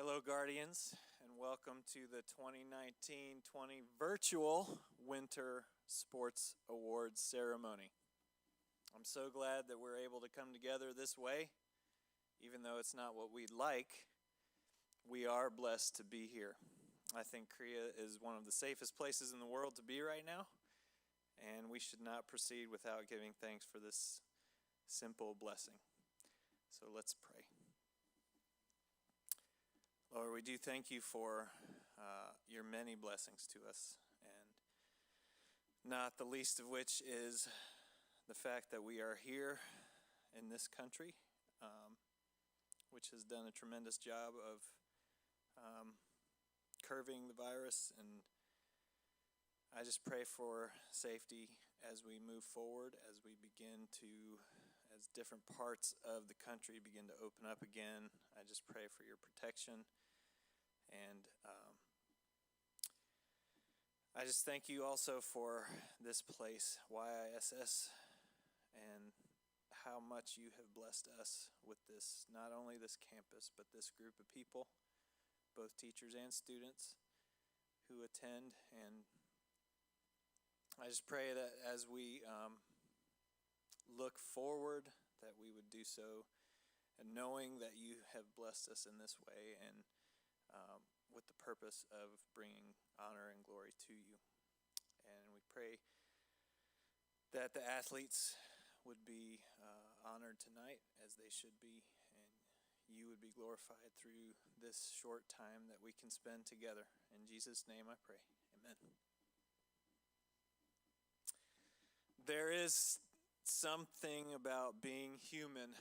Hello, Guardians, and welcome to the 2019-20 virtual Winter Sports Awards ceremony. I'm so glad that we're able to come together this way. Even though it's not what we'd like, we are blessed to be here. I think Korea is one of the safest places in the world to be right now, and we should not proceed without giving thanks for this simple blessing. So let's pray. Lord, we do thank you for your many blessings to us, and not the least of which is the fact that we are here in this country, which has done a tremendous job of curbing the virus, and I just pray for safety as we move forward, as we begin to, as different parts of the country begin to open up again. I just pray for your protection. And I just thank you also for this place, YISS, and how much you have blessed us with this, not only this campus, but this group of people, both teachers and students who attend. And I just pray that as we look forward, that we would do so, and knowing that you have blessed us in this way, and with the purpose of bringing honor and glory to you. And we pray that the athletes would be honored tonight, as they should be, and you would be glorified through this short time that we can spend together. In Jesus' name I pray. Amen. There is something about being human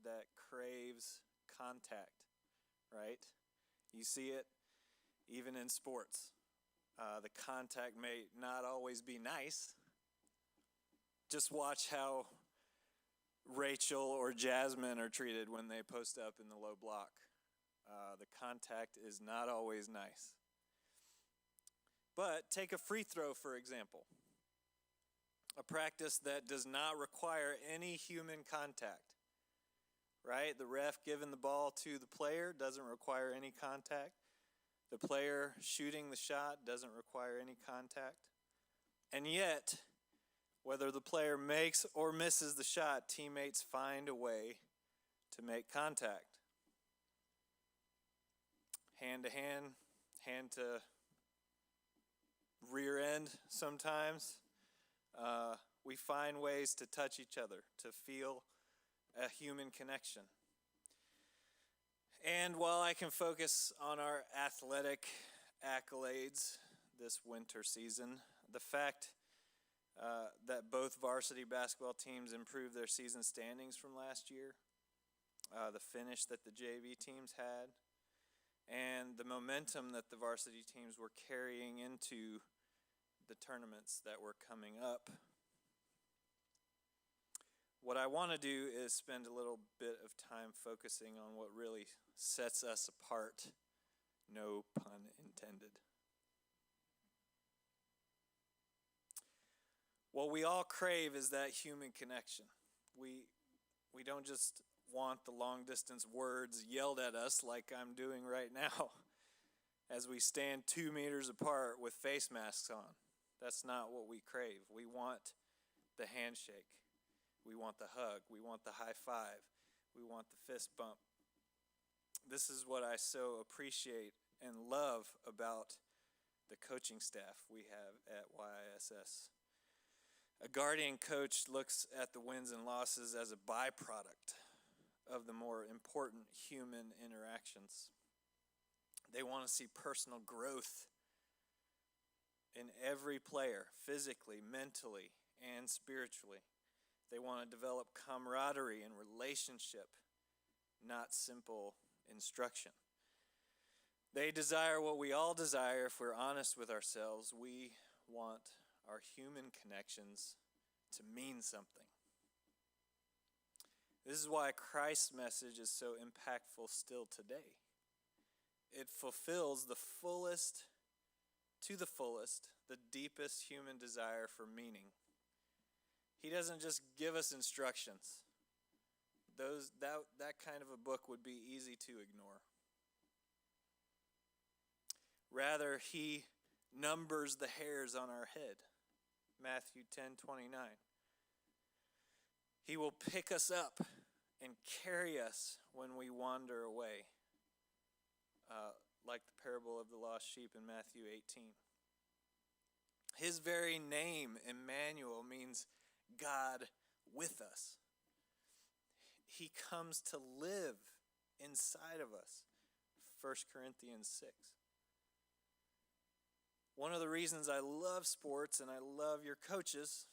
that craves contact, right? You see it even in sports. The contact may not always be nice. Just watch how Rachel or Jasmine are treated when they post up in the low block. The contact is not always nice. But take a free throw, for example. A practice that does not require any human contact. Right? The ref giving the ball to the player doesn't require any contact. The player shooting the shot doesn't require any contact. And yet, whether the player makes or misses the shot, teammates find a way to make contact. Hand to hand, hand to rear end sometimes. We find ways to touch each other, to feel a human connection. And while I can focus on our athletic accolades this winter season, the fact that both varsity basketball teams improved their season standings from last year, the finish that the JV teams had, and the momentum that the varsity teams were carrying into the tournaments that were coming up. What I want to do is spend a little bit of time focusing on what really sets us apart, no pun intended. What we all crave is that human connection. We don't just want the long distance words yelled at us like I'm doing right now as we stand 2 meters apart with face masks on. That's not what we crave. We want the handshake. We want the hug. We want the high five. We want the fist bump. This is what I so appreciate and love about the coaching staff we have at YISS. A Guardian coach looks at the wins and losses as a byproduct of the more important human interactions. They want to see personal growth in every player, physically, mentally, and spiritually. They want to develop camaraderie and relationship, not simple instruction. They desire what we all desire if we're honest with ourselves. We want our human connections to mean something. This is why Christ's message is so impactful still today. It fulfills the fullest, the deepest human desire for meaning. He doesn't just give us instructions. That kind of a book would be easy to ignore. Rather, he numbers the hairs on our head. Matthew 10:29. He will pick us up and carry us when we wander away, like the parable of the lost sheep in Matthew 18. His very name, Emmanuel, means God with us. He comes to live inside of us, 1 Corinthians 6. One of the reasons I love sports and I love your coaches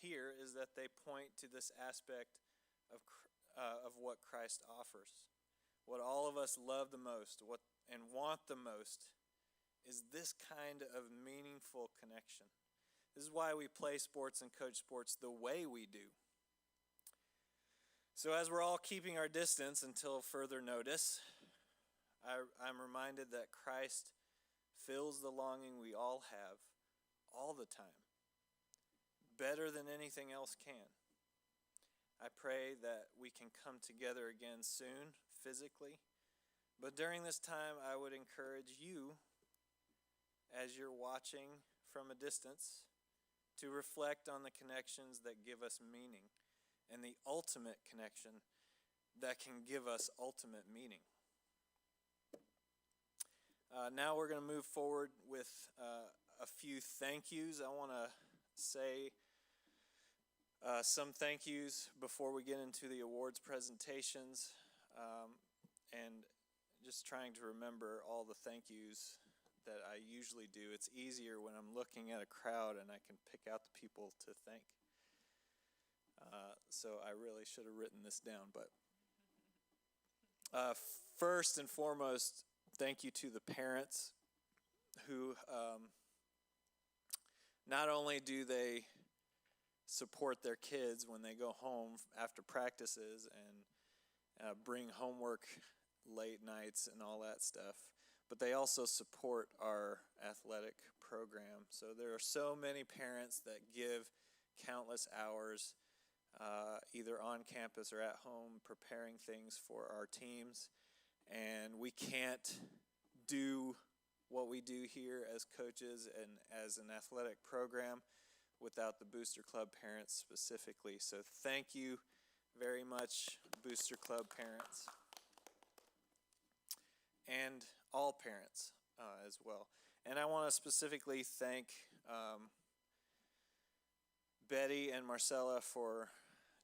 here is that they point to this aspect of what Christ offers. What all of us love the most and want the most is this kind of meaningful connection. This is why we play sports and coach sports the way we do. So as we're all keeping our distance until further notice, I'm reminded that Christ fills the longing we all have all the time, better than anything else can. I pray that we can come together again soon, physically. But during this time, I would encourage you, as you're watching from a distance, to reflect on the connections that give us meaning and the ultimate connection that can give us ultimate meaning. Now we're going to move forward with a few thank yous. I want to say some thank yous before we get into the awards presentations, and just trying to remember all the thank yous that I usually do. It's easier when I'm looking at a crowd and I can pick out the people to thank. So I really should have written this down. But first and foremost, thank you to the parents who not only do they support their kids when they go home after practices and bring homework late nights and all that stuff, but they also support our athletic program. So there are so many parents that give countless hours, either on campus or at home, preparing things for our teams. And we can't do what we do here as coaches and as an athletic program without the Booster Club parents specifically. So thank you very much, Booster Club parents. And all parents as well. And I want to specifically thank Betty and Marcella for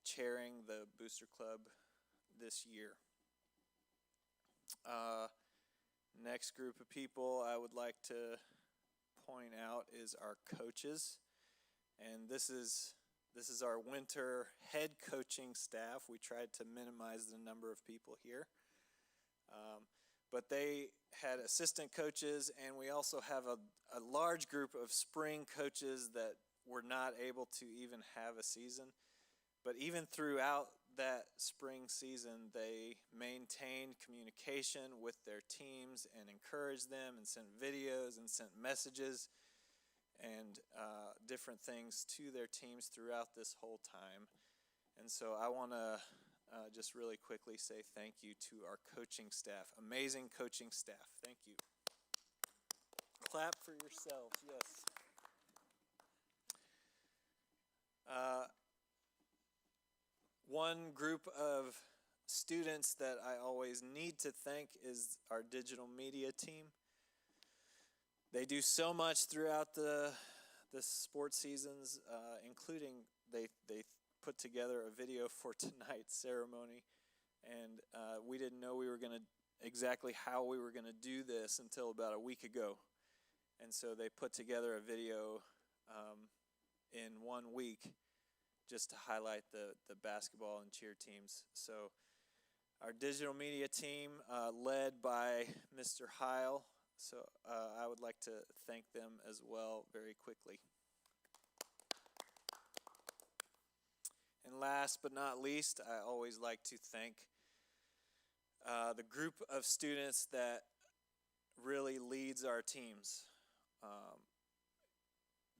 chairing the Booster Club this year. Next group of people I would like to point out is our coaches. And this is our winter head coaching staff. We tried to minimize the number of people here. But they had assistant coaches, and we also have a large group of spring coaches that were not able to even have a season. But even throughout that spring season, they maintained communication with their teams and encouraged them and sent videos and sent messages and different things to their teams throughout this whole time. And so I want to just really quickly say thank you to our coaching staff. Amazing coaching staff. Thank you. Clap for yourselves. Yes. One group of students that I always need to thank is our digital media team. They do so much throughout the sports seasons, including they put together a video for tonight's ceremony, and we didn't know exactly how we were gonna do this until about a week ago. And so they put together a video in 1 week just to highlight the basketball and cheer teams. So our digital media team, led by Mr. Heil, so I would like to thank them as well very quickly. And last but not least, I always like to thank the group of students that really leads our teams.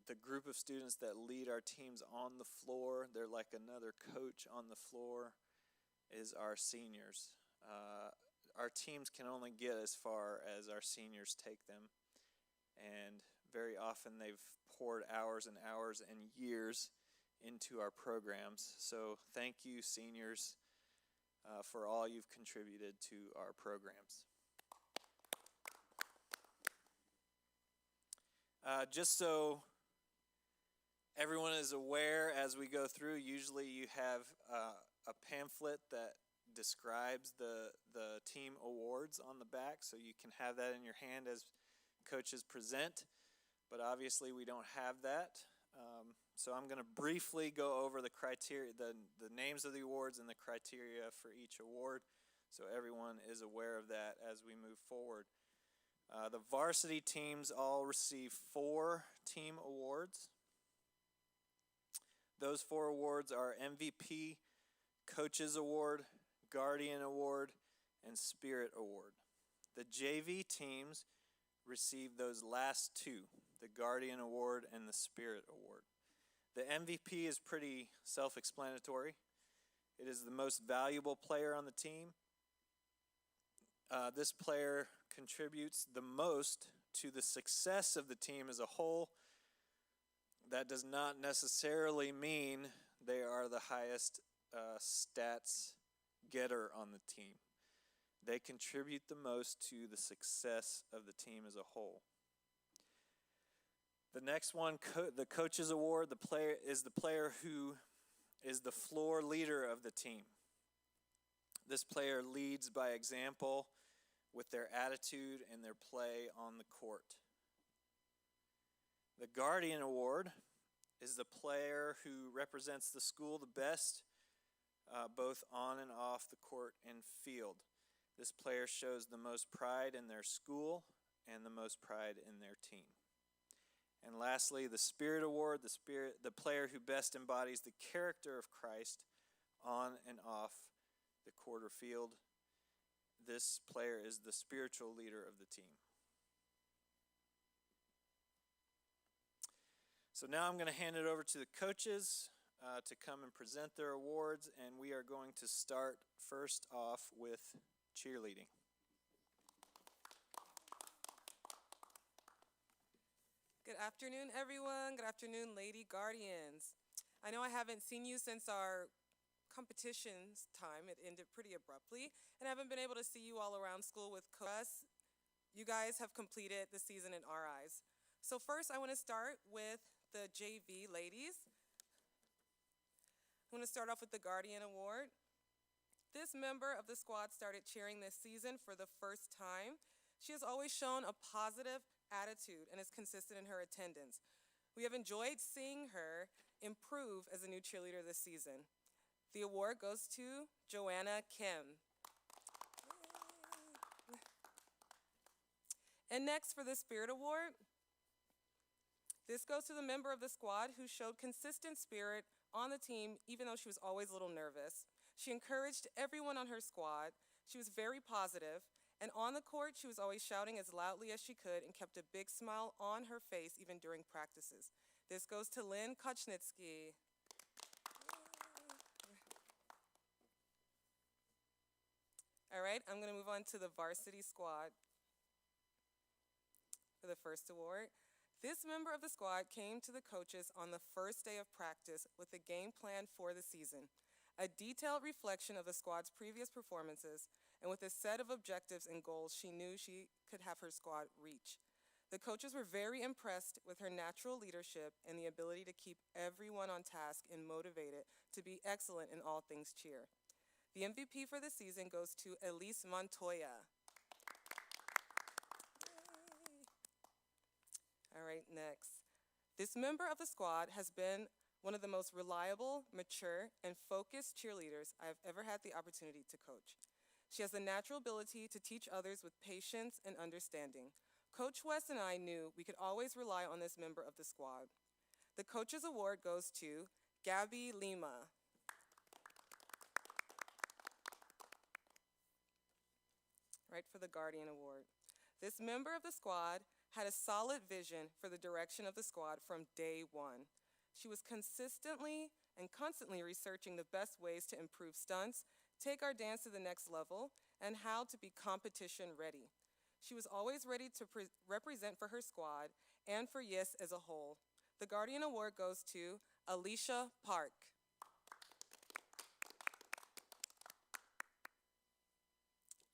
The group of students that lead our teams on the floor, they're like another coach on the floor, is our seniors. Our teams can only get as far as our seniors take them. and very often they've poured hours and hours and years into our programs. So thank you, seniors, for all you've contributed to our programs. Just so everyone is aware, as we go through, usually you have a pamphlet that describes the team awards on the back, so you can have that in your hand as coaches present, but obviously we don't have that. So I'm going to briefly go over the criteria, the names of the awards and the criteria for each award, so everyone is aware of that as we move forward. The varsity teams all receive 4 team awards. Those 4 awards are MVP, Coaches Award, Guardian Award, and Spirit Award. The JV teams receive those last 2, the Guardian Award and the Spirit Award. The MVP is pretty self-explanatory. It is the most valuable player on the team. This player contributes the most to the success of the team as a whole. That does not necessarily mean they are the highest stats getter on the team. They contribute the most to the success of the team as a whole. The next one, the Coaches Award, the player who is the floor leader of the team. This player leads by example with their attitude and their play on the court. The Guardian Award is the player who represents the school the best, both on and off the court and field. This player shows the most pride in their school and the most pride in their team. And lastly, the Spirit Award, the player who best embodies the character of Christ on and off the court or field. This player is the spiritual leader of the team. So now I'm going to hand it over to the coaches to come and present their awards, and we are going to start first off with cheerleading. Good afternoon, everyone. Good afternoon, Lady Guardians. I know I haven't seen you since our competitions time. It ended pretty abruptly, and I haven't been able to see you all around school with us. You guys have completed the season in our eyes. So first, I want to start with the JV ladies. I'm going to start off with the Guardian Award. This member of the squad started cheering this season for the first time. She has always shown a positive attitude and is consistent in her attendance. We have enjoyed seeing her improve as a new cheerleader this season. The award goes to Joanna Kim. And next for the Spirit Award, this goes to the member of the squad who showed consistent spirit on the team even though she was always a little nervous. She encouraged everyone on her squad. She was very positive. And on the court, she was always shouting as loudly as she could and kept a big smile on her face even during practices. This goes to Lynn Kochnitsky. All right, I'm going to move on to the varsity squad for the first award. This member of the squad came to the coaches on the first day of practice with a game plan for the season, a detailed reflection of the squad's previous performances, and with a set of objectives and goals she knew she could have her squad reach. The coaches were very impressed with her natural leadership and the ability to keep everyone on task and motivated to be excellent in all things cheer. The MVP for the season goes to Elise Montoya. All right, next. This member of the squad has been one of the most reliable, mature, and focused cheerleaders I have ever had the opportunity to coach. She has the natural ability to teach others with patience and understanding. Coach West and I knew we could always rely on this member of the squad. The Coaches Award goes to Gabby Lima. Right, for the Guardian Award. This member of the squad had a solid vision for the direction of the squad from day one. She was consistently and constantly researching the best ways to improve stunts, take our dance to the next level, and how to be competition ready. She was always ready to represent for her squad and for YISS as a whole. The Guardian Award goes to Alicia Park.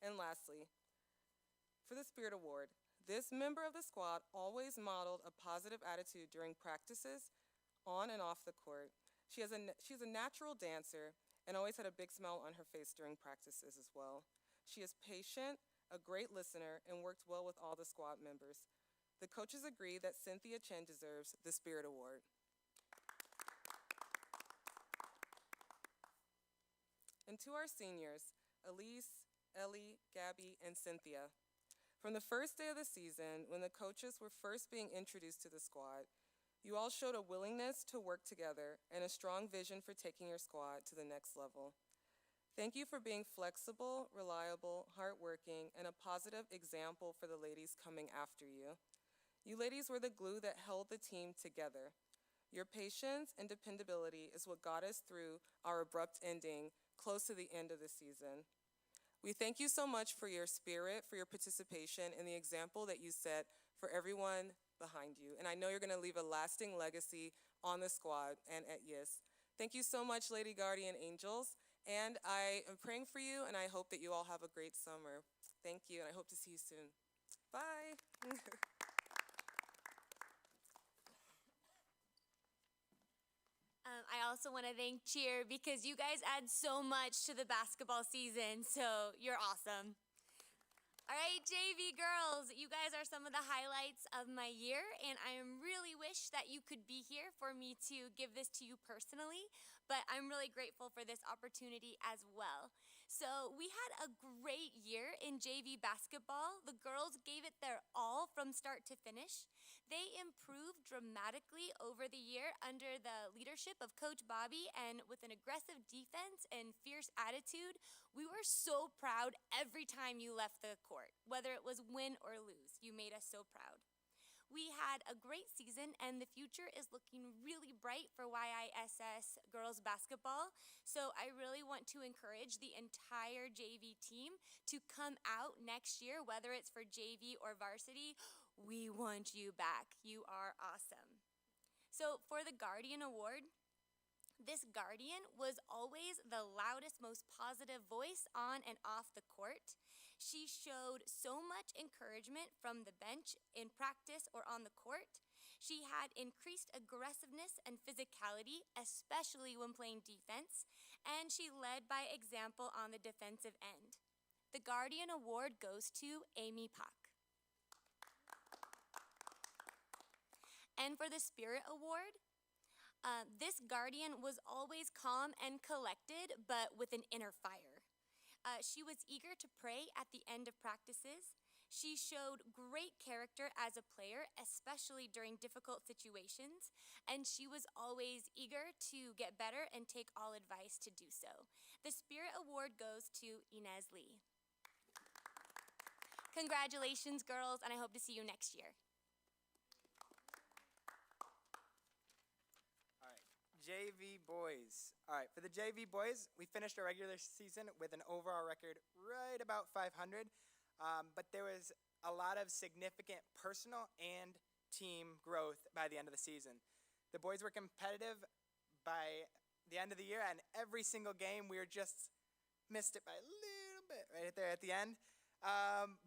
And lastly, for the Spirit Award, this member of the squad always modeled a positive attitude during practices, on and off the court. She's a natural dancer and always had a big smile on her face during practices as well. She is patient, a great listener, and worked well with all the squad members. The coaches agree that Cynthia Chen deserves the Spirit Award. And to our seniors, Elise, Ellie, Gabby, and Cynthia. From the first day of the season, when the coaches were first being introduced to the squad, you all showed a willingness to work together and a strong vision for taking your squad to the next level. Thank you for being flexible, reliable, hardworking, and a positive example for the ladies coming after you. You ladies were the glue that held the team together. Your patience and dependability is what got us through our abrupt ending close to the end of the season. We thank you so much for your spirit, for your participation, and the example that you set for everyone behind you. And I know you're going to leave a lasting legacy on the squad and at YISS. Thank you so much, Lady Guardian Angels. And I am praying for you, and I hope that you all have a great summer. Thank you, and I hope to see you soon. Bye. I also want to thank Cheer because you guys add so much to the basketball season, so you're awesome. All right, JV girls, you guys are some of the highlights of my year, and I really wish that you could be here for me to give this to you personally, but I'm really grateful for this opportunity as well. So we had a great year in JV basketball. The girls gave it their all from start to finish. They improved dramatically over the year under the leadership of Coach Bobby, and with an aggressive defense and fierce attitude, we were so proud every time you left the court, whether it was win or lose. You made us so proud. We had a great season, and the future is looking really bright for YISS girls basketball. So I really want to encourage the entire JV team to come out next year, whether it's for JV or varsity. We want you back. You are awesome. So for the Guardian Award, this Guardian was always the loudest, most positive voice on and off the court. She showed so much encouragement from the bench, in practice, or on the court. She had increased aggressiveness and physicality, especially when playing defense, and she led by example on the defensive end. The Guardian Award goes to Amy Pak. And for the Spirit Award, this Guardian was always calm and collected, but with an inner fire. She was eager to pray at the end of practices. She showed great character as a player, especially during difficult situations, and she was always eager to get better and take all advice to do so. The Spirit Award goes to Inez Lee. Congratulations, girls, and I hope to see you next year. JV boys. All right, for the JV boys, we finished our regular season with an overall record right about 500, but there was a lot of significant personal and team growth by the end of the season. The boys were competitive by the end of the year, and every single game we were just missed it by a little bit right there at the end,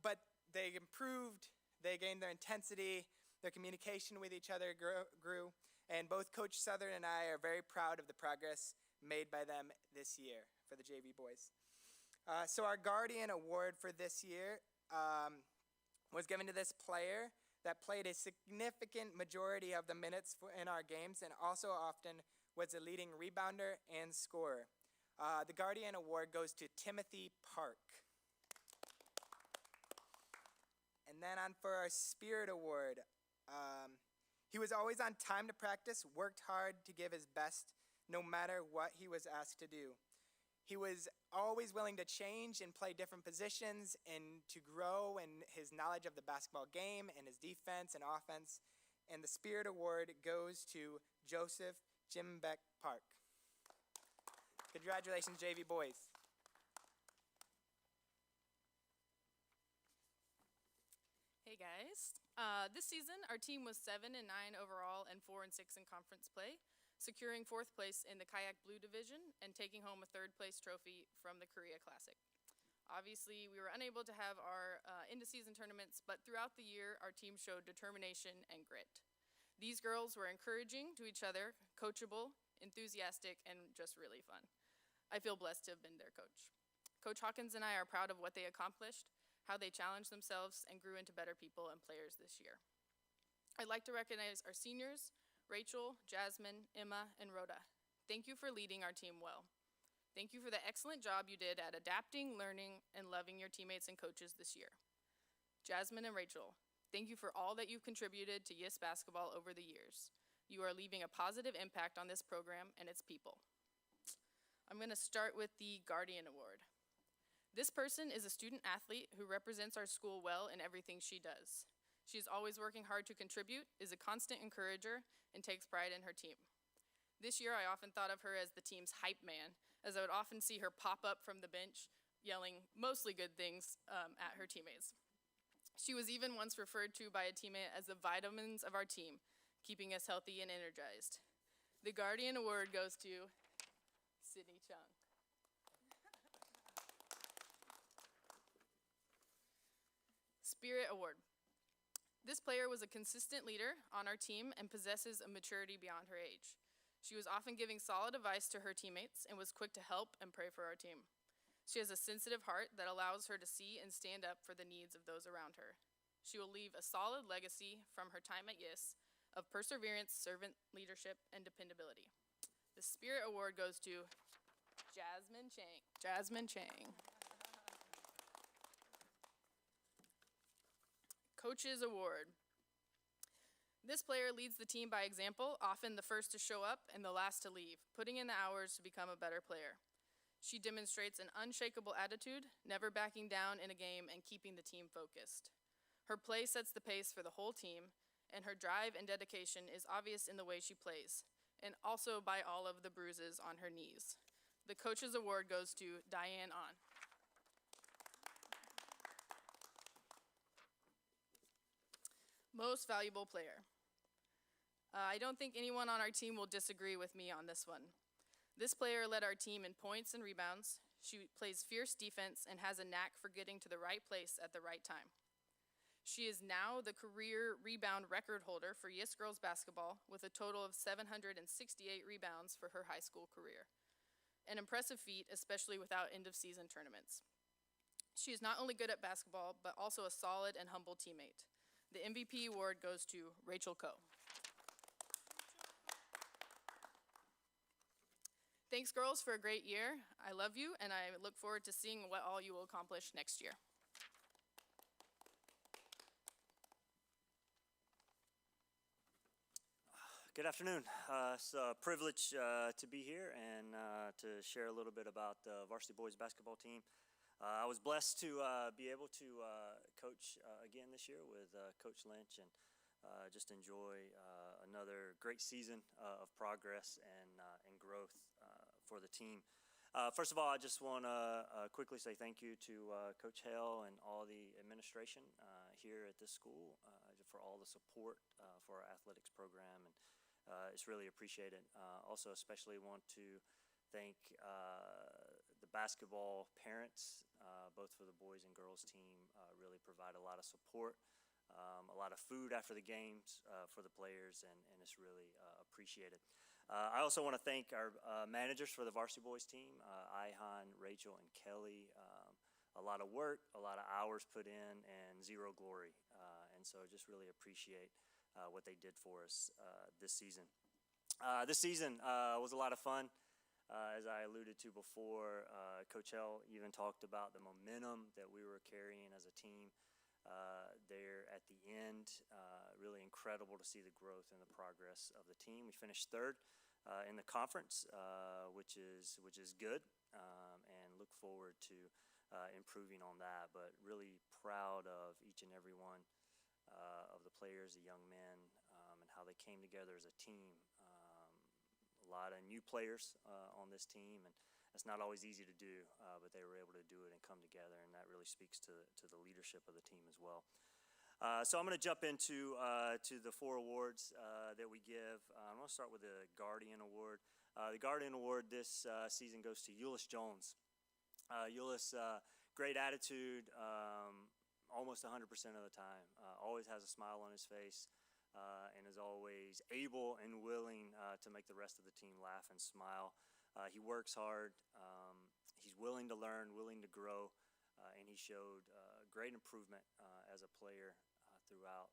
but they improved, they gained their intensity, their communication with each other grew. And both Coach Southern and I are very proud of the progress made by them this year for the JV boys. So our Guardian Award for this year was given to this player that played a significant majority of the minutes in our games and also often was a leading rebounder and scorer. The Guardian Award goes to Timothy Park. And then on for our Spirit Award. He was always on time to practice, worked hard to give his best, no matter what he was asked to do. He was always willing to change and play different positions and to grow in his knowledge of the basketball game and his defense and offense. And the Spirit Award goes to Joseph Jimbeck Park. Congratulations, JV boys. guys. This season, our team was 7-9 overall and 4-6 in conference play, securing 4th place in the Kayak Blue Division and taking home a 3rd place trophy from the Korea Classic. Obviously, we were unable to have our end-of-season tournaments, but throughout the year, our team showed determination and grit. These girls were encouraging to each other, coachable, enthusiastic, and just really fun. I feel blessed to have been their coach. Coach Hawkins and I are proud of what they accomplished, how they challenged themselves, and grew into better people and players this year. I'd like to recognize our seniors, Rachel, Jasmine, Emma, and Rhoda. Thank you for leading our team well. Thank you for the excellent job you did at adapting, learning, and loving your teammates and coaches this year. Jasmine and Rachel, thank you for all that you've contributed to YISS basketball over the years. You are leaving a positive impact on this program and its people. I'm going to start with the Guardian Award. This person is a student athlete who represents our school well in everything she does. She is always working hard to contribute, is a constant encourager, and takes pride in her team. This year, I often thought of her as the team's hype man, as I would often see her pop up from the bench, yelling mostly good things at her teammates. She was even once referred to by a teammate as the vitamins of our team, keeping us healthy and energized. The Guardian Award goes to Sydney Chung. Spirit Award. This player was a consistent leader on our team and possesses a maturity beyond her age. She was often giving solid advice to her teammates and was quick to help and pray for our team. She has a sensitive heart that allows her to see and stand up for the needs of those around her. She will leave a solid legacy from her time at YISS of perseverance, servant leadership, and dependability. The Spirit Award goes to Jasmine Chang. Jasmine Chang. Coaches Award. This player leads the team by example, often the first to show up and the last to leave, putting in the hours to become a better player. She demonstrates an unshakable attitude, never backing down in a game and keeping the team focused. Her play sets the pace for the whole team, and her drive and dedication is obvious in the way she plays, and also by all of the bruises on her knees. The Coaches Award goes to Diane On. Most Valuable Player. I don't think anyone on our team will disagree with me on this one. This player led our team in points and rebounds. She plays fierce defense and has a knack for getting to the right place at the right time. She is now the career rebound record holder for YISS girls basketball with a total of 768 rebounds for her high school career. An impressive feat, especially without end-of-season tournaments. She is not only good at basketball, but also a solid and humble teammate. The MVP award goes to Rachel Coe. Thanks, girls, for a great year. I love you, and I look forward to seeing what all you will accomplish next year. Good afternoon. It's a privilege to be here and to share a little bit about the varsity boys basketball team. I was blessed to be able to coach again this year with Coach Lynch and just enjoy another great season of progress and growth for the team. First of all, I just want to quickly say thank you to Coach Hale and all the administration here at this school for all the support for our athletics program, and it's really appreciated. Also, especially want to thank the basketball parents, both for the boys and girls team, really provide a lot of support, a lot of food after the games for the players, and it's really appreciated. I also want to thank our managers for the varsity boys team, Ihan, Rachel, and Kelly. A lot of work, a lot of hours put in, and zero glory. And so just really appreciate what they did for us this season. This season was a lot of fun. As I alluded to before, Coach Hell even talked about the momentum that we were carrying as a team there at the end. Really incredible to see the growth and the progress of the team. We finished third in the conference, which is good, and look forward to improving on that. But really proud of each and every one of the players, the young men, and how they came together as a team. A lot of new players on this team, and it's not always easy to do, but they were able to do it and come together, and that really speaks to the leadership of the team as well. So I'm going to jump into to the 4 awards that we give. I'm going to start with the Guardian Award. The Guardian Award this season goes to YISS Jones. YISS, great attitude, almost 100% of the time. Always has a smile on his face, and is always able and willing to make the rest of the team laugh and smile. He works hard. He's willing to learn, willing to grow, and he showed great improvement as a player throughout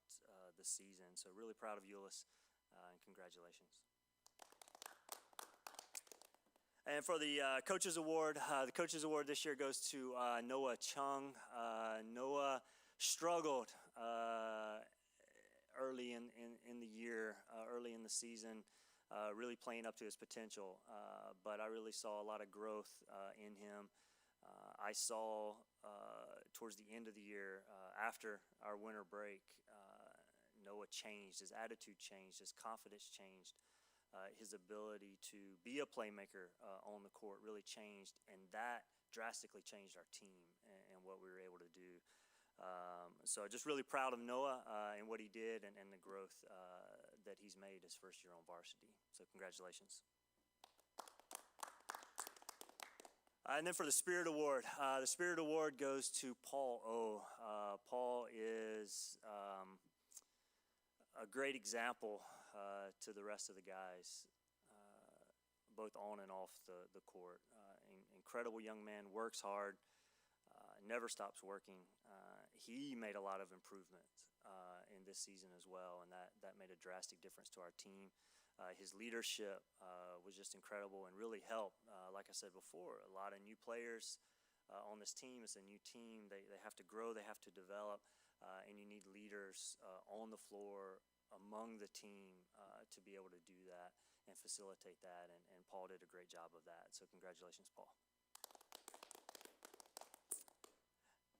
the season. So really proud of YISS, and congratulations. And for the Coaches Award, the Coaches Award this year goes to Noah Chung. Noah struggled early in the year, early in the season, really playing up to his potential. But I really saw a lot of growth in him. I saw towards the end of the year, after our winter break, Noah changed. His attitude changed. His confidence changed. His ability to be a playmaker on the court really changed, and that drastically changed our team and what we were able to do. So just really proud of Noah and what he did and the growth that he's made his first year on varsity. So congratulations. And then for the Spirit Award goes to Paul O. Paul is a great example to the rest of the guys, both on and off the court. Incredible young man, works hard, never stops working. He made a lot of improvements in this season as well, and that made a drastic difference to our team. His leadership was just incredible and really helped. Like I said before, a lot of new players on this team. It's a new team. They have to grow, they have to develop, and you need leaders on the floor among the team to be able to do that and facilitate that, and Paul did a great job of that. So congratulations, Paul.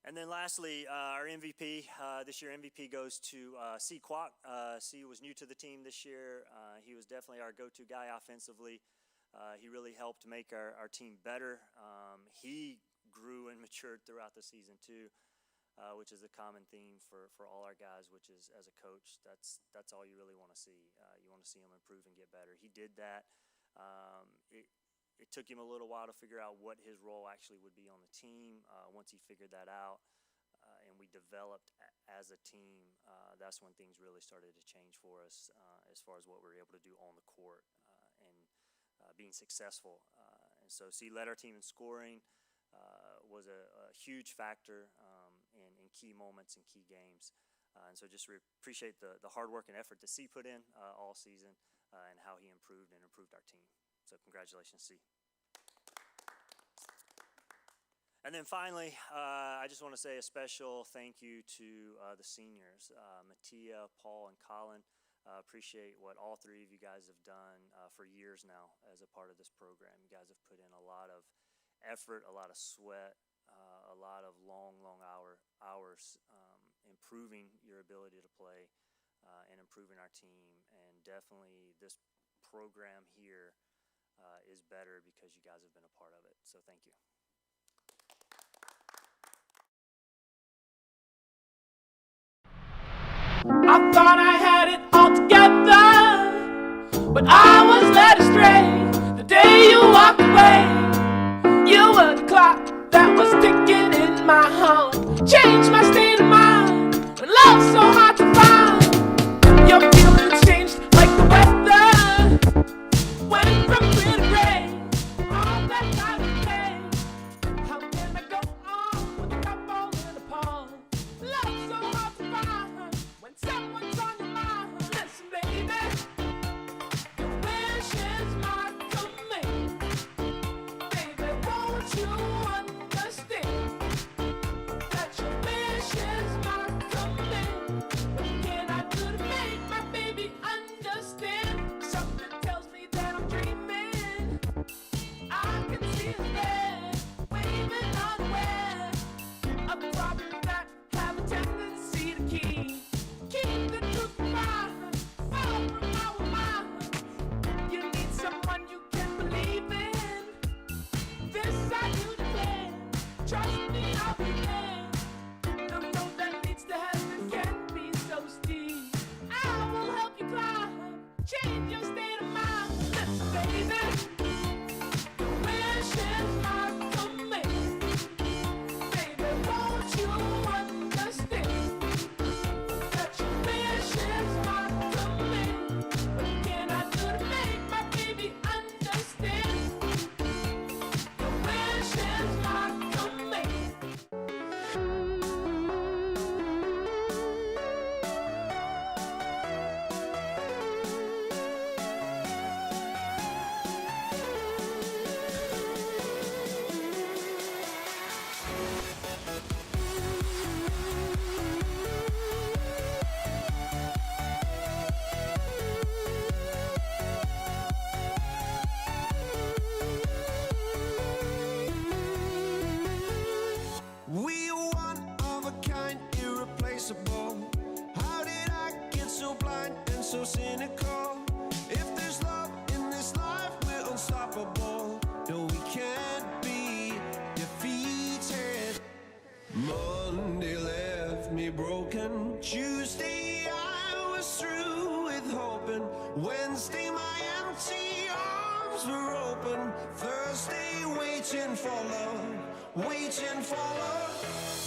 And then lastly, our MVP, this year MVP goes to C. Kwok. C was new to the team this year. He was definitely our go-to guy offensively. He really helped make our team better. He grew and matured throughout the season too, which is a common theme for all our guys, which is, as a coach, that's all you really want to see. You want to see him improve and get better. He did that. It took him a little while to figure out what his role actually would be on the team. Once he figured that out and we developed as a team, that's when things really started to change for us as far as what we were able to do on the court and being successful. And so C led our team in scoring, was a huge factor in key moments and key games. And so just appreciate the hard work and effort that C put in all season and how he improved our team. So congratulations, C. And then finally, I just want to say a special thank you to the seniors, Mattia, Paul, and Colin. Appreciate what all 3 of you guys have done for years now as a part of this program. You guys have put in a lot of effort, a lot of sweat, a lot of long hours improving your ability to play and improving our team. And definitely this program here is better because you guys have been a part of it. So thank you. I thought I had it all together, but I was led astray the day you walked away. You were the clock that was ticking in my heart, changed my state of mind when love's so hard to find. Your feelings changed like the weather, went from clear to gray, all that I would pay. How can I go on with a cup falling apart? Love's so hard to find when someone's on your mind. Listen, baby, your wish is my command. Baby, won't you understand that your wish invincible. How did I get so blind and so cynical? If there's love in this life, we're unstoppable. No, we can't be defeated. Monday left me broken. Tuesday I was through with hoping. Wednesday my empty arms were open. Thursday waiting for love, waiting for love.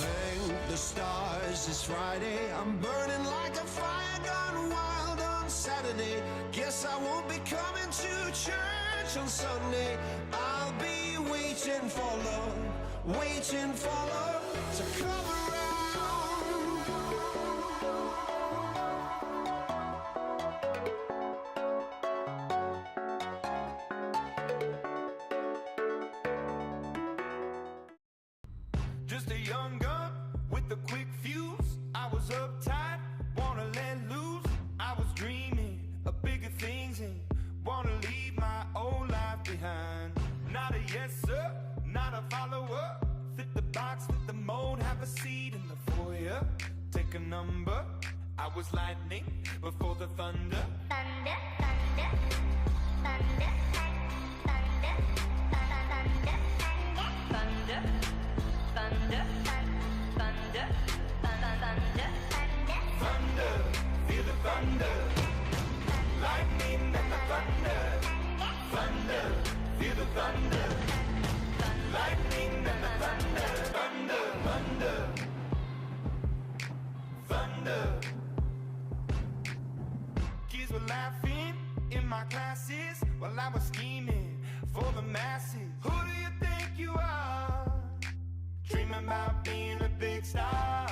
Thank the stars it's Friday. I'm burning like a fire gone wild on Saturday. Guess I won't be coming to church on Sunday. I'll be waiting for love, waiting for love to come around. Just a young gun with a quick fuse. I was uptight, wanna let loose. I was dreaming of bigger things and wanna leave my old life behind. Not a yes sir, not a follower. Fit the box, fit the mold, have a seat in the foyer. Take a number. I was lightning before the thunder. Thunder, thunder, thunder, thunder, thunder, thunder, thunder, thunder, thunder, Thunder, feel the thunder. Lightning and the thunder. Thunder, feel the thunder. Lightning and the thunder. Thunder, thunder, thunder. Kids were laughing in my classes while I was scheming for the masses. Who do you think you are? Dreaming about being a big star.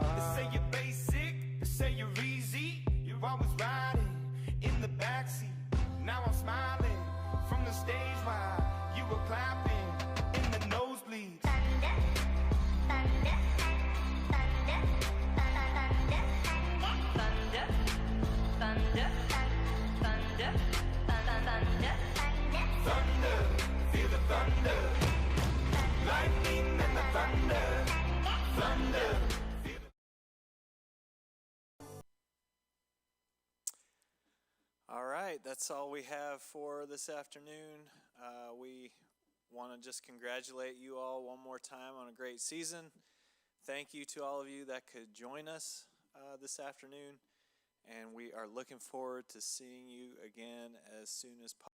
They say you're basic, they say you're easy. You're always riding in the backseat. Now I'm smiling from the stage while you were clapping in the nosebleeds. thunder, thunder, thunder, thunder, thunder, thunder, thunder, thunder, Thunder, feel the thunder. Lightning and the thunder. Thunder, feel the All right, that's all we have for this afternoon. We want to just congratulate you all one more time on a great season. Thank you to all of you that could join us this afternoon, and we are looking forward to seeing you again as soon as possible.